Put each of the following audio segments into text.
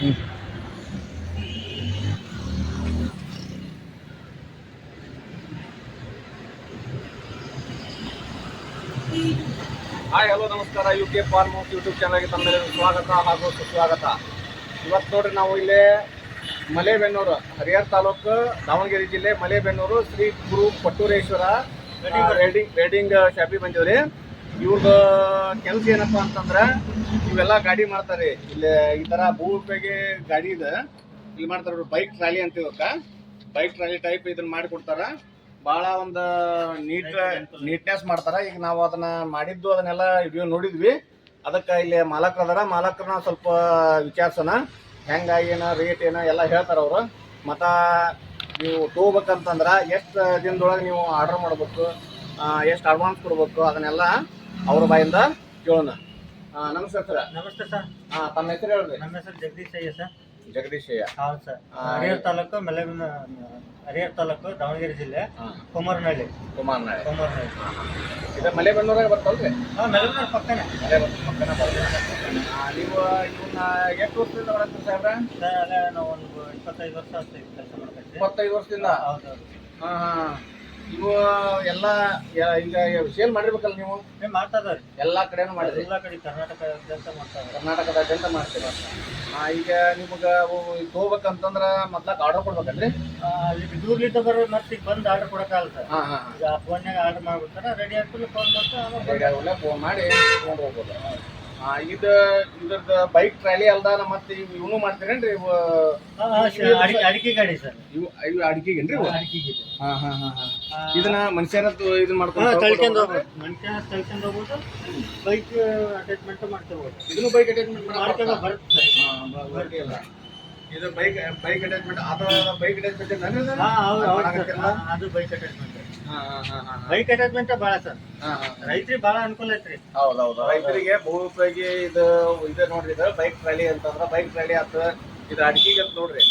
Hi hello ನಮಸ್ಕಾರ. UK farm house YouTube ಚಾನಲ್ಗೆ ತಮ್ಮೆಲ್ಲರಿಗೂ ಸ್ವಾಗತ ಹಾಗೂ ಸುಸ್ವಾಗತ. ಇವತ್ತು ನೋಡ್ರಿ ನಾವು ಇಲ್ಲೇ ಮಲೇಬೆನ್ನೂರು, ಹರಿಹರ ತಾಲೂಕು, ದಾವಣಗೆರೆ ಜಿಲ್ಲೆ ಮಲೇಬೆನ್ನೂರು ಶ್ರೀ ಗುರು ಪಟ್ಟೂರೇಶ್ವರ ವೆಡ್ಡಿಂಗ್ ಶಾಪಿಗೆ ಬಂದಿವ್ರಿ. ಇವ್ರದ್ದು ಕೆಲಸ ಏನಪ್ಪ ಅಂತಂದ್ರೆ ಇವೆಲ್ಲ ಗಾಡಿ ಮಾಡ್ತಾರೆ. ಇಲ್ಲಿ ಈ ಥರ ಭೂಮಿಗೆ ಗಾಡಿ ಇದೆ, ಇಲ್ಲಿ ಮಾಡ್ತಾರೆ. ಬೈಕ್ ಟ್ರಾಲಿ ಅಂತ ಇವಕ್ಕ ಬೈಕ್ ಟ್ರಾಲಿ ಟೈಪ್ ಇದನ್ನ ಮಾಡಿಕೊಡ್ತಾರ. ಭಾಳ ಒಂದು ನೀಟ್ನೆಸ್ ಮಾಡ್ತಾರ. ಈಗ ನಾವು ಅದನ್ನ ಮಾಡಿದ್ದು ಅದನ್ನೆಲ್ಲ ವಿಡಿಯೋ ನೋಡಿದ್ವಿ. ಅದಕ್ಕೆ ಇಲ್ಲಿ ಮಾಲಕರು ಅದಾರ, ಮಾಲಕರನ್ನ ಸ್ವಲ್ಪ ವಿಚಾರಿಸೋಣ. ಹೆಂಗ ಏನ ರೇಟ್ ಏನ ಎಲ್ಲ ಹೇಳ್ತಾರ ಅವರು. ಮತ್ತು ನೀವು ತೊಗೋಬೇಕಂತಂದ್ರೆ ಎಷ್ಟು ದಿನದೊಳಗೆ ನೀವು ಆರ್ಡರ್ ಮಾಡ್ಬೇಕು, ಎಷ್ಟು ಅಡ್ವಾನ್ಸ್ ಕೊಡ್ಬೇಕು, ಅದನ್ನೆಲ್ಲ ಅವ್ರ ಬಾಯಿಂದ ಕೇಳೋಣ. ನಮಸ್ಕಾರ ಸರ್. ನಮಸ್ತೆ ಸರ್. ತಮ್ಮ ಹೆಸರು ಹೇಳ್ರಿ. ನಮ್ಮ ಹೆಸರು ಜಗದೀಶ್ ಅಯ್ಯ ಸರ್. ಜಗದೀಶ್ ಅಯ್ಯ. ಹೌದು ಸರ್. ಹರಿಹರ ತಾಲೂಕು ಹರಿಹರ ತಾಲೂಕು ದಾವಣಗೆರೆ ಜಿಲ್ಲೆ ಕುಮಾರನಹಳ್ಳಿ. ಇದು ಮಲೇಬೆನ್ನೂರಾಗ ಬರ್ತಲ್ರಿ? ಮೆಲಬೆನ್ನೂರು ಪಕ್ಕನೇ. ಪಕ್ಕನ ನೀವು ಇವನ್ನ ಎಷ್ಟು ವರ್ಷದಿಂದ ಬರತ್ತೀರಿ ಸಾಹೇಬ್ರ? ಅಲ್ಲೇ ನಾವು ಒಂದು 25 ವರ್ಷ ಆಗ್ತದೆ ಕೆಲಸ ಮಾಡ್ತೀವಿ. 25 ವರ್ಷದಿಂದ? ಹೌದೌದು. ಹಾಂ. ಇವು ಎಲ್ಲ ಈಗ ಸೇಲ್ ಮಾಡಿರ್ಬೇಕಲ್ಲ ನೀವು? ಮಾಡ್ತಾ ಇದಾರೆ. ಎಲ್ಲ ಕಡೆನೂ ಮಾಡಿದ್ರಿ? ಎಲ್ಲ ಕಡೆ ಕರ್ನಾಟಕದಾದ್ಯಂತ ಮಾಡ್ತಾ ಇದ್ದಾರೆ. ಕರ್ನಾಟಕದಾದ್ಯಂತ ಮಾಡ್ತೀವಿ. ಈಗ ನಿಮ್ಗೆ ತೊಗೋಬೇಕಂತಂದ್ರೆ ಮೊದ್ಲಾಗ ಆರ್ಡರ್ ಕೊಡ್ಬೇಕಲ್ರಿ? ಈಗ ದೂರ್ಲಿದ್ದ ಬರೋ ಮತ್ತೆ ಈಗ ಬಂದು ಆರ್ಡರ್ ಕೊಡೋಕ್ಕಾಗಲ್ಲ ಸರ್. ಹಾಂ ಹಾಂ. ಈಗ ಫೋನ್ಯಾಗ ಆರ್ಡರ್ ಮಾಡ್ಬಿಡ್ತಾರೆ, ರೆಡಿ ಆಗ್ತದೆ. ಫೋನ್ ಮಾಡ್ತಾರೆ, ಫೋನ್ ಮಾಡಿ ತೊಗೊಂಡು ಹೋಗ್ಬೋದು. ಇದ್ರದ್ದು ಬೈಕ್ ಟ್ರಾಲಿ ಅಲ್ದ ಮತ್ತೆ ಇವನು ಮಾಡ್ತೀರೇನ್ರಿ? ಇವು ಅಡಿಕೆ ಗಾಡಿ ಸರ್. ಇವು ಅಡಿಕೆಗೇನ್ರಿ? ಅಡಿಕೆಗೆ. ಹಾಂ ಹಾಂ ಹಾಂ ಹಾಂ. ಇದನ್ನ ಮನುಷ್ಯರದ್ದು ಇದನ್ನ ಮಾಡ್ಕೊಂಡು ಕಳ್ಕೊಂಡು ಹೋಗ್ಬೋದು. ಮನುಷ್ಯ ಕಳ್ಕೊಂಡು ಹೋಗ್ಬೋದು. ಬೈಕ್ ಅಟ್ಯಾಚ್ಮೆಂಟ್ ಮಾಡ್ಕೋಬೋದು. ಇದನ್ನು ಬೈಕ್ ಅಟ್ಯಾಚ್ಮೆಂಟ್ ಮಾಡ್ಕೊಂಡು ಬರುತ್ತೆ. ಇಲ್ಲ ಇದು ಬೈಕ್ ಅಟ್ಯಾಚ್ಮೆಂಟ್. ಅದು ಬೈಕ್ ಅಟ್ಯಾಚ್ಮೆಂಟ್ ಅದು ಬೈಕ್ ಅಟ್ಯಾಚ್ಮೆಂಟ್. ಬೈಕ್ ಅಟ್ಯಾಚ್ಮೆಂಟ್ ಭಾಳ ಸರ್. ರೈತರಿಗೆ ಭಾಳ ಅನುಕೂಲ ಐತ್ರಿ. ಹೌದೌದು. ರೈತರಿಗೆ ಬಹುಪಯೋಗಿ ಇದು ನೋಡ್ರಿ. ಇದು ಬೈಕ್ ಟ್ರಾಲಿ ಅಂತಂದ್ರ ಬೈಕ್ ಟ್ರಾಲಿ ಆತ. ಇದು ಅಡಿಕೆಗೆ ಅಂತ ನೋಡ್ರಿ.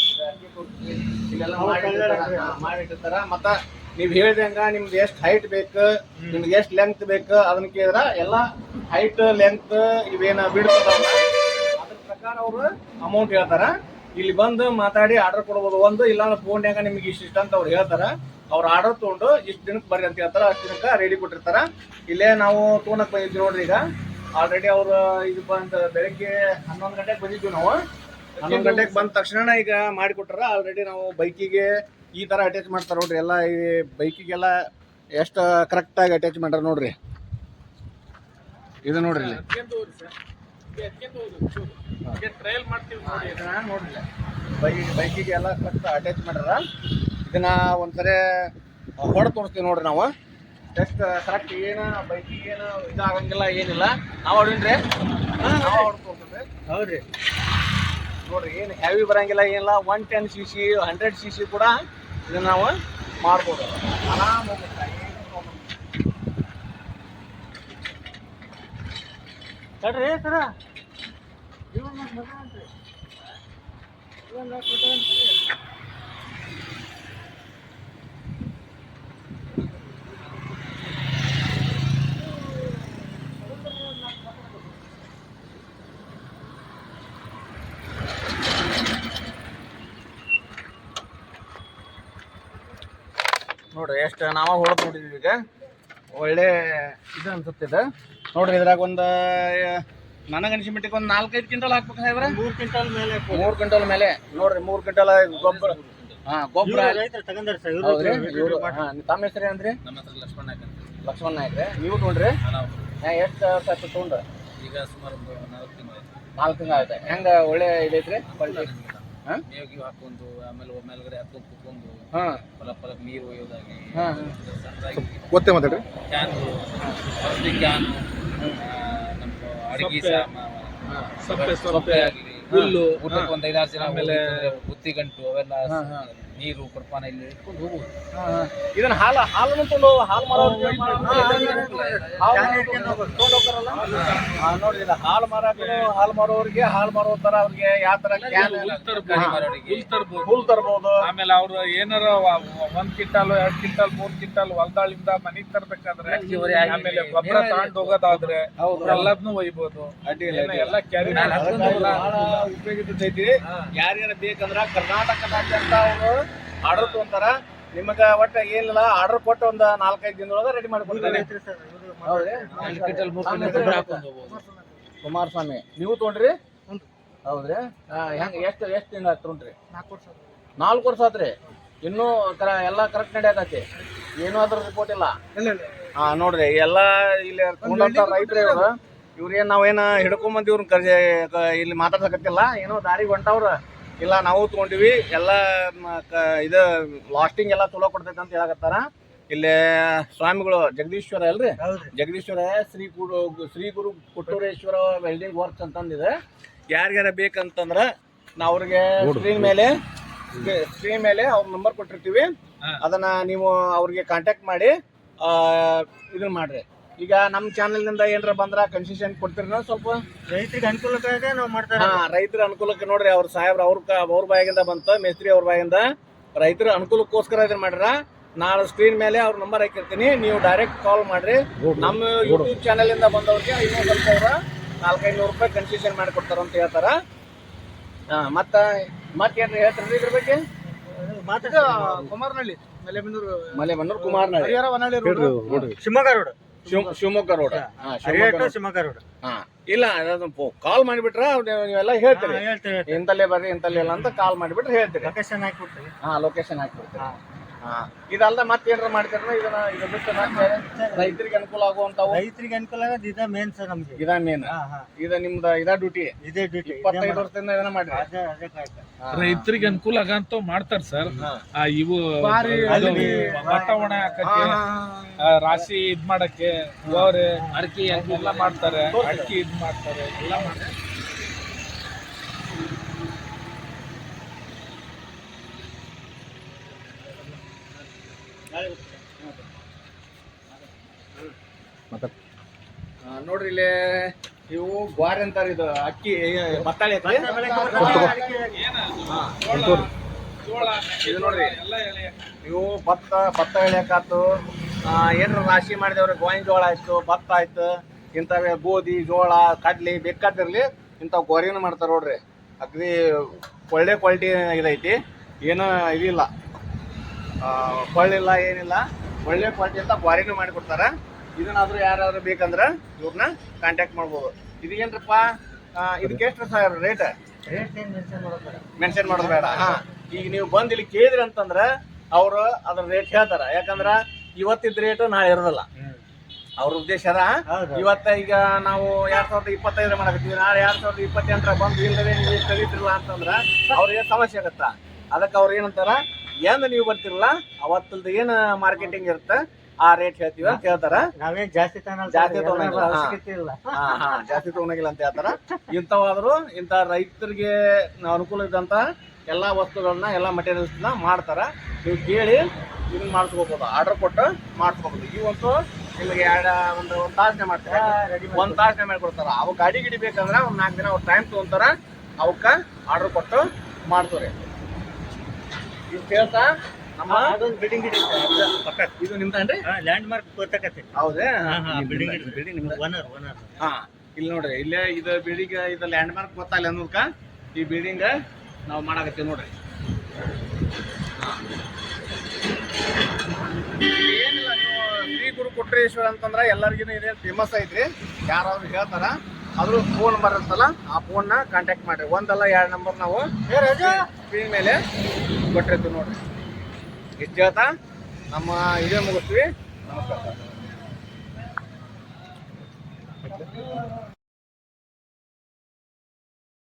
ಇಲ್ಲೆಲ್ಲ ಮಾಡಿಟ್ಟಿರ್ತಾರ. ಮತ್ತ ನೀವ್ ಹೇಳ್ದಂಗ ನಿಮ್ದು ಎಷ್ಟು ಹೈಟ್ ಬೇಕು, ನಿಮ್ಗೆ ಎಷ್ಟು ಲೆಂತ್ ಬೇಕು ಅದನ್ನ ಕೇಳಿದ್ರ ಎಲ್ಲ ಹೈಟ್ ಲೆಂತ್ ಇವೇನ ಬಿಡ್ತಾರ. ಅದ್ರ ಪ್ರಕಾರ ಅವರು ಅಮೌಂಟ್ ಹೇಳ್ತಾರ. ಇಲ್ಲಿ ಬಂದು ಮಾತಾಡಿ ಆರ್ಡರ್ ಕೊಡ್ಬೋದು. ಒಂದು ಇಲ್ಲ ಫೋನ್ಯಾಗ ನಿಮ್ಗೆ ಇಷ್ಟ ಅಂತ ಅವ್ರು ಹೇಳ್ತಾರ. ಅವ್ರು ಆರ್ಡರ್ ತೊಗೊಂಡು ಇಷ್ಟು ದಿನಕ್ಕೆ ಬರ್ರಿ ಅಂತ ಹೇಳ್ತಾರ. ಅಷ್ಟು ದಿನಕ್ಕೆ ರೆಡಿ ಕೊಟ್ಟಿರ್ತಾರ. ಇಲ್ಲೇ ನಾವು ತೊಗೊಳಕ್ ಬಂದಿದ್ವಿ ನೋಡ್ರಿ. ಈಗ ಆಲ್ರೆಡಿ ಅವ್ರು ಇದು ಬಂದು ಬೆಳಗ್ಗೆ 11 ಗಂಟೆಗೆ ಬಂದಿದ್ವಿ ನಾವು. 11 ಗಂಟೆಗೆ ಬಂದ ತಕ್ಷಣ ಈಗ ಮಾಡಿಕೊಟ್ಟಾರ. ಆಲ್ರೆಡಿ ನಾವು ಬೈಕಿಗೆ ಈ ಥರ ಅಟ್ಯಾಚ್ ಮಾಡ್ತಾರೆ ನೋಡ್ರಿ. ಎಲ್ಲ ಈ ಬೈಕಿಗೆಲ್ಲ ಎಷ್ಟು ಕರೆಕ್ಟಾಗಿ ಅಟ್ಯಾಚ್ ಮಾಡ್ಯಾರ ನೋಡ್ರಿ. ಇದು ನೋಡ್ರಿ ಇಲ್ಲಿ ನೋಡ್ರಿ ಬೈಕಿಗೆ ಎಲ್ಲ ಕರೆಕ್ಟ್ ಅಟ್ಯಾಚ್ ಮಾಡ್ಯಾರ. ಇದನ್ನ ಒಂದ್ಸರಿ ಹೊಡೆದು ತೋರಿಸ್ತೀವಿ ನೋಡ್ರಿ ನಾವು. ಎಷ್ಟು ಕರೆಕ್ಟ್ ಏನು ಬೈಕಿಗೆ ಏನು ಇದಾಗಂಗಿಲ್ಲ, ಏನಿಲ್ಲ. ನಾವು ಹೊಡಿನ್ರಿ, ನಾವು ಹೊಡೆದು ತೋರಿಸ್ತೀವಿ. ಹೌದ್ರಿ ನೋಡ್ರಿ. ಏನು ಹೆವಿ ಬರಂಗಿಲ್ಲ, ಏನಿಲ್ಲ. 110cc 100cc ಕೂಡ ಇದನ್ನ ನಾವು ಮಾಡ್ಬೋದು. ಆರಾಮ್ ಹೋಗುತ್ತೆ. ತಡ್ರಿ ಸರ. ನೋಡ್ರಿ ಎಷ್ಟು ನಾವು ಹೊಡೆದು ನೋಡಿದ್ವಿ. ಈಗ ಒಳ್ಳೆ ಇದು ಅನ್ಸುತ್ತೆ ಇದು ನೋಡ್ರಿ. ಇದ್ರಾಗ ಒಂದು ನನಗೆ ಅನಿಸಿ ಮಟ್ಟಿಗೆ ಒಂದು 4-5 ಕ್ವಿಂಟಲ್ ಹಾಕ್ಬೇಕು ಸಾಹೇಬ್ರ? 3 ಕ್ವಿಂಟಲ್ ಮೇಲೆ. 3 ಕ್ವಿಂಟಲ್ ಮೇಲೆ ನೋಡ್ರಿ. 3 ಕ್ವಿಂಟಲ್ ಗೊಬ್ಬರ. ಗೊಬ್ಬರ ತಗೊಂಡ್ರಿ ಸರ್. ತಮ್ಮ ಹೆಸರು ಏನ್ರಿ? ನಮ್ಮ ಹೆಸರು ಲಕ್ಷ್ಮಣ್ ನಾಯ್ಕ್ರಿ. ನೀವು ತೊಗೊಂಡ್ರಿ? ಎಷ್ಟು ಸರ್ತಿ ತೊಗೊಂಡ್ರಿ? ಈಗ ಸುಮಾರು 4 ತಿಂಗಳು ಆಯ್ತು. ಹೆಂಗ ಒಳ್ಳೆ ಇದೈತ್ರಿ ಕ್ವಾಲಿಟಿ? ಮೇವಿಗೆ ಹಾಕೊಂಡು ಆಮೇಲೆ ಮೇಲ್ಗಡೆ ಹಾಕೊಂಡು ಕುತ್ಕೊಂಡು ಹೊಲ ನೀರು ಒಯ್ಯೋದಾಗಿ ಗೊತ್ತೇ ಮಾತಾಡ್ರಿ. ಕ್ಯಾನ್ ನಮ್ಮ ಅಡಿಗೆ ಸೊಪ್ಪೆ ಆಗಲಿ, ಹುಲ್ಲು ಊಟಕ್ಕೆ ಒಂದು 5-6 ಜನ, ಆಮೇಲೆ ಬುತ್ತಿ ಗಂಟು ಅವೆಲ್ಲ ನೀರು ಕೃಪಾನ ಇಲ್ಲಿ ಇಟ್ಕೊಂಡು ಹೋಗ್ಬೋದು. ಇದನ್ನ ಹಾಲನ್ನು ತೊಗೊಂಡು ಹಾಲು ಮಾರೋರಿಗೆ ನೋಡ್ರಿ ಇದು ಹಾಲು ಮಾರೋರಿಗೆ ಹಾಲು ಮಾರೋ ತರ ಅವ್ರಿಗೆ ಯಾವ ತರ ಹುಲ್ ತರ್ಬೋದು. ಆಮೇಲೆ ಅವ್ರು ಏನಾರ 1 ಕ್ವಿಂಟಲ್ 2 ಕ್ವಿಂಟಲ್ 3 ಕ್ವಿಂಟಲ್ ಹೊಲದಾಳಿಂದ ಮನಿಗ್ ತರ್ಬೇಕಾದ್ರೆ ಆಮೇಲೆ ಗೊಬ್ಬರ ತಗೊಂಡ್ ಹೋಗೋದಾದ್ರೆ ಎಲ್ಲದನ್ನು ಒಯ್ಬೋದು. ಎಲ್ಲ ಕ್ಯಾರಿ ಉಪಯೋಗಿಸ್ತೈತಿ. ಯಾರ್ಯಾರ ಬೇಕಂದ್ರ ಕರ್ನಾಟಕದಾದ್ಯಂತ ಅವರು ಆರ್ಡರ್ ತಗೊಂತಾರ. ನಿಮಗ ಒಟ್ಟ ಏನಿಲ್ಲ ಆರ್ಡರ್ ಕೊಟ್ಟು ಒಂದ್ 4-5 ದಿನದೊಳಗ ರೆಡಿ ಮಾಡ್ಕೊಡ್ತಾರೆ. ಕುಮಾರಸ್ವಾಮಿ ನೀವು ತೊಗೊಂಡ್ರಿ? ಹೌದ್ರಿ. ಹೆಂಗ ಎಷ್ಟು ತಿಂಗಳ ತೊಗೊಂಡ್ರಿ? 4 ವರ್ಷ ಆತ್ರಿ. ಇನ್ನೂ ಎಲ್ಲಾ ಕರೆಕ್ಟ್ ನಡೆಯಕತಿ, ಏನೂ ಅದ್ರ ರಿಪೋರ್ಟ್ ಇಲ್ಲ. ನೋಡ್ರಿ ಎಲ್ಲಾ ಇಲ್ಲಿ ತಗೊಂಡಂತ ರೈತರು ಇವ್ರೇನ್ ನಾವೇನ ಹಿಡ್ಕೊಂಬಂದ್ ಇವ್ರನ್ನ ಇಲ್ಲಿ ಮಾತಾಡ್ಸಕತ್ತಿಲ್ಲ. ಏನೋ ದಾರಿಗೆ ಹೊಂಟವ್ರ ಇಲ್ಲ ನಾವು ತಗೊಂಡಿವಿ ಎಲ್ಲ ಇದು ಲಾಸ್ಟಿಂಗ್ ಎಲ್ಲ ಚಲೋ ಕೊಡ್ತೈತೆ ಅಂತ ಹೇಳಕತ್ತಾರ. ಇಲ್ಲೇ ಸ್ವಾಮಿಗಳು ಜಗದೀಶ್ವರ ಅಲ್ರಿ, ಜಗದೀಶ್ವರ ಶ್ರೀ ಗುರು ಕೊಟ್ಟೂರೇಶ್ವರ ವೆಲ್ಡಿಂಗ್ ವರ್ಕ್ಸ್ ಅಂತಂದಿದೆ. ಯಾರ್ಯಾರ ಬೇಕಂತಂದ್ರ ನಾವು ಅವ್ರಿಗೆ ಸ್ಕ್ರೀನ್ ಮೇಲೆ ಅವ್ರ ನಂಬರ್ ಕೊಟ್ಟಿರ್ತೀವಿ. ಅದನ್ನ ನೀವು ಅವ್ರಿಗೆ ಕಾಂಟ್ಯಾಕ್ಟ್ ಮಾಡಿ ಇದನ್ನ ಮಾಡ್ರಿ. ಈಗ ನಮ್ಮ ಚಾನೆಲ್ನಿಂದ ಏನಾರ ಬಂದ್ರ ಕನ್ಸೆಷನ್ ಕೊಡ್ತೀರಿ ನಾವು ಸ್ವಲ್ಪ ರೈತರಿಗೆ ಅನುಕೂಲಕ್ಕಾಗಿ ನಾವು ಮಾಡ್ತಾರೆ. ರೈತರ ಅನುಕೂಲಕ್ಕೆ ನೋಡ್ರಿ ಅವ್ರ ಸಾಹೇಬ್ರ ಅವ್ರ ಬಾಯಿಗಿಂದ ಬಂತ, ಮೇಸ್ತ್ರಿ ಅವ್ರ ಬಾಯಿಂದ ರೈತರ ಅನುಕೂಲಕ್ಕೋಸ್ಕರ ಇದನ್ನ ಮಾಡ್ರ. ನಾನು ಸ್ಕ್ರೀನ್ ಮೇಲೆ ಅವ್ರ ನಂಬರ್ ಹಾಕಿರ್ತೀನಿ, ನೀವು ಡೈರೆಕ್ಟ್ ಕಾಲ್ ಮಾಡ್ರಿ. ನಮ್ಮ ಯೂಟ್ಯೂಬ್ ಚಾನೆಲ್ ಇಂದ ಬಂದವ್ರಿಗೆ ಇನ್ನೂ ಸ್ವಲ್ಪ ಅವ್ರ 400-500 ರೂಪಾಯಿ ಕನ್ಸೆಷನ್ ಮಾಡಿ ಕೊಡ್ತಾರ ಅಂತ ಹೇಳ್ತಾರ. ಮತ್ತೇನ್ರಿ ಹೇಳ್ತಾರ್ರಿ ಇದ್ರ ಬಗ್ಗೆ? ಕುಮಾರನಹಳ್ಳಿ ಮಲೆಬೆನ್ನೂರು ಕುಮಾರನಹಳ್ಳಿ ಶಿವಮೊಗ್ಗ ರೋಡ್. ಇಲ್ಲ ಕಾಲ್ ಮಾಡಿಬಿಟ್ರ ನೀವೆಲ್ಲ ಹೇಳ್ತೀರಿ, ಇಂತಲ್ಲೇ ಬರ್ರಿ ಇಂತಲ್ಲೇ ಇಲ್ಲ ಅಂತ ಕಾಲ್ ಮಾಡಿಬಿಟ್ರೆ ಹೇಳ್ತೀರಿ. ಲೊಕೇಶನ್ ಹಾಕ್ಬಿಡ್ತೀರಿ. ಇದಲ್ದ ಮತ್ತೇನ್ರ ಮಾಡ್ತೀರ? ಇದು ಬಿಟ್ಟು ರೈತರಿಗೆ ಅನುಕೂಲ ಆಗುವಂತಾವು. ರೈತರಿಗೆ ಅನುಕೂಲ ಆಗೋದು ಇದ ಮೇನ್ ಸರ್. ನಮ್ಗೆ ಇದ ಮೇನ್. ಇದು ನಿಮ್ದ ಇದ ಡ್ಯೂಟಿ. 25 ವರ್ಷದಿಂದ ಇದನ್ನ ಮಾಡಿ ರೈತರಿಗೆ ಅನುಕೂಲ ಆಗಂತ ಮಾಡ್ತಾರ ಸರ್. ಇವು ವಾತಾವರಣ ಹಾಕಕ್ಕೆ, ರಾಶಿ ಇದ್ ಮಾಡಕ್ಕೆ, ಅಡಿಕೆ ಎಲ್ಲ ಮಾಡ್ತಾರೆ, ಅಡಿಕೆ ಇದ್ ಮಾಡ್ತಾರೆ ಎಲ್ಲ ಮಾಡ್ತಾರೆ. ನೋಡ್ರಿ ಇಲ್ಲಿ ಇವು ಗ್ವಾರಿ ಅಂತಾರ. ಇದು ಅಕ್ಕಿ ಬತ್ತಾಳಿ ಐತಿ. ಇದು ನೋಡ್ರಿ ಇವು ಭತ್ತ ಎಳೆಯಕಾತು. ಏನಾರ ರಾಶಿ ಮಾಡಿದವ್ರೆ ಗೋವಿನ ಜೋಳ ಆಯ್ತು, ಭತ್ತ ಆಯ್ತು, ಇಂಥವೇ ಗೋಧಿ ಜೋಳ ಕಡ್ಲಿ ಬೇಕಾದಿರ್ಲಿ ಇಂಥವು ಗೋರಿನ ಮಾಡ್ತಾರ ನೋಡ್ರಿ. ಅಗ್ದಿ ಒಳ್ಳೆ ಕ್ವಾಲಿಟಿ ಇದೈತಿ, ಏನೋ ಇದಿಲ್ಲ, ಕೊಳ್ಳಿಲ್ಲ ಏನಿಲ್ಲ, ಒಳ್ಳೆ ಕ್ವಾಲಿಟಿ ಅಂತ ಗ್ವಾರಿನೂ ಮಾಡಿಕೊಡ್ತಾರ. ಇದನ್ನಾದ್ರೂ ಯಾರಾದ್ರೂ ಬೇಕಂದ್ರ ಇವ್ರನ್ನ ಕಾಂಟ್ಯಾಕ್ಟ್ ಮಾಡ್ಬೋದು. ಇದೇನ್ರಪ್ಪ ಇದಕ್ಕೆ ಎಷ್ಟು ಸರ್ ರೇಟ್ ಮೆನ್ಷನ್ ಮಾಡೋದು ಬೇಡ. ಈಗ ನೀವು ಬಂದು ಇಲ್ಲಿ ಕೇಳಿದ್ರಿ ಅಂತಂದ್ರ ಅವ್ರು ಅದ್ರ ರೇಟ್ ಹೇಳ್ತಾರ. ಯಾಕಂದ್ರ ಇವತ್ತಿದ್ದ ರೇಟ್ ನಾಳೆ ಇರೋದಿಲ್ಲ. ಅವ್ರ ಉದ್ದೇಶ ಇವತ್ತ ಈಗ ನಾವು 2025 ಮಾಡಕತ್ತೀವಿ, ನಾಳೆ 2028 ಬಂದು ಇಲ್ಲದೆ ನೀವು ತೆಗಿತಿರಲ್ಲ ಅಂತಂದ್ರ ಅವ್ರಿಗೆ ಸಮಸ್ಯೆ ಆಗತ್ತ. ಅದಕ್ಕೆ ಅವ್ರು ಏನಂತಾರ, ಏನ್ ನೀವು ಬರ್ತಿರಲ್ಲ ಅವತ್ತಲ್ದ ಏನ್ ಮಾರ್ಕೆಟಿಂಗ್ ಇರುತ್ತೆ ಆ ರೇಟ್ ಹೇಳ್ತೀವಿ ಅಂತ ಹೇಳ್ತಾರ. ನಾವೇನ್ ಜಾಸ್ತಿ ತಗೊಳಂಗಿಲ್ಲ ಅಂತ ಹೇಳ್ತಾರ. ಇಂಥವಾದ್ರು ಇಂಥ ರೈತರಿಗೆ ಅನುಕೂಲ ಇದ್ದಂತ ಎಲ್ಲಾ ವಸ್ತುಗಳನ್ನ ಎಲ್ಲಾ ಮಟೀರಿಯಲ್ಸ್ ಮಾಡ್ತಾರ. ನೀವು ಕೇಳಿ ಇದನ್ನ ಮಾಡಿಸ್ಕೋಬಹುದು, ಆರ್ಡರ್ ಕೊಟ್ಟು ಮಾಡಿಸ್ಕೋಬಹುದು. ಇವಂತೂ ನಿಮಗೆ ಒಂದು ತಾಸನೆ ಮಾಡ್ತಾರೆ, 1 ತಾಸನೆ ಮಾಡಿಕೊಡ್ತಾರ. ಅವ್ ಗಾಡಿ ಗಿಡಿ ಬೇಕಂದ್ರ ಒಂದ್ 4 ದಿನ ಅವ್ರ ಟೈಮ್ ತಗೊಂತಾರ, ಅವಕ್ಕ ಆರ್ಡರ್ ಕೊಟ್ಟು ಮಾಡ್ತಾರೆ. ಇಷ್ಟು ಹೇಳ್ತಾ ನಮ್ಮ ಬಿಲ್ಡಿಂಗ್ ಇದು ನಿಮ್ದೇನ್ರಿ? Land mark ಗೊತ್ತಾಕತ್ತೆ. ಹೌದೇ? ಬಿಲ್ಡಿಂಗ್ ನಿಮ್ದು ಓನರ್. ಇಲ್ಲಿ ನೋಡ್ರಿ, ಇಲ್ಲೇ ಇದು ಬಿಲ್ಡಿಂಗ್ ಇದು ಲ್ಯಾಂಡ್ ಮಾರ್ಕ್ ಗೊತ್ತಾಗಲ್ಲ ಅನ್ನೋದಕ್ಕ ಈ ಬಿಲ್ಡಿಂಗ್ ನಾವು ಮಾಡಾಕತ್ತೀವಿ ನೋಡ್ರಿ. ಏನಿಲ್ಲ, ನೀವು ಶ್ರೀ ಗುರು ಕೊಟ್ರೇಶ್ವರ ಅಂತಂದ್ರ ಎಲ್ಲರಿಗೂ ಇದೇ ಫೇಮಸ್ ಐತ್ರಿ. ಯಾರಾದ್ರು ಹೇಳ್ತಾರ ಅದ್ರ ಫೋನ್ ನಂಬರ್ ಇರ್ತಲ್ಲ, ಆ ಫೋನ್ನ ಕಾಂಟ್ಯಾಕ್ಟ್ ಮಾಡ್ರಿ. 1 ಅಲ್ಲ 2 ನಂಬರ್ ನಾವು ಸ್ಕ್ರೀನ್ ಮೇಲೆ ಕೊಟ್ಟಿರ್ತೀವಿ ನೋಡ್ರಿ. ಇಷ್ಟು ಹೇಳ್ತಾ ನಮ್ಮ ಇದೇ ಮುಗಿಸ್ತೀವಿ. ನಮಸ್ಕಾರ.